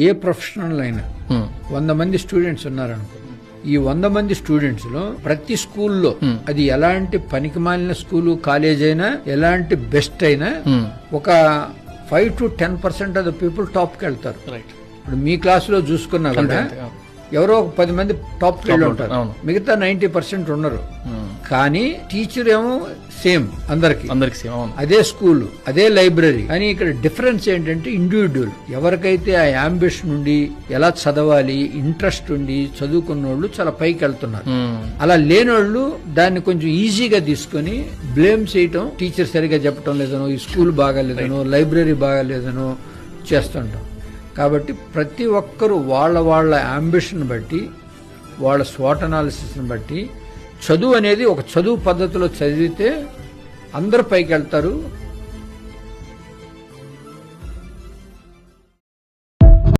A professional అయినా 100 మంది students ఉన్నారనుకో, ఈ 100 మంది స్టూడెంట్స్ లో ప్రతి స్కూల్లో అది ఎలాంటి పనికిమాలిన స్కూలు కాలేజ్ అయినా, ఎలాంటి బెస్ట్ అయినా ఒక 5 to 10% of the people top కి వెళ్తారు. ఇప్పుడు మీ క్లాస్ లో చూసుకున్నా కూడా ఎవరో ఒక 10 మంది టాప్ కి వెళ్ళి ఉంటారు, మిగతా 90% ఉన్నారు. కానీ టీచర్ ఏమో సేమ్ అందరికి అదే స్కూల్, అదే లైబ్రరీ. కానీ ఇక్కడ డిఫరెన్స్ ఏంటంటే ఇండివిడ్యువల్. ఎవరికైతే ఆ అంబిషన్ ఉండి ఎలా చదవాలి ఇంట్రెస్ట్ ఉండి చదువుకున్న వాళ్ళు చాలా పైకి వెళ్తున్నారు. అలా లేనోళ్ళు దాన్ని కొంచెం ఈజీగా తీసుకుని బ్లేమ్ చేయటం, టీచర్ సరిగా చెప్పడం లేదనో, ఈ స్కూల్ బాగాలేదనో, లైబ్రరీ బాగాలేదనో చేస్తుంటాం. కాబట్టి ప్రతి ఒక్కరూ వాళ్ళ వాళ్ళ అంబిషన్ బట్టి, వాళ్ళ స్వాట్ అనాలిసిస్ని బట్టి చదువు అనేది ఒక చదువు పద్ధతిలో చదివితే అందరు పైకి వెళ్తారు.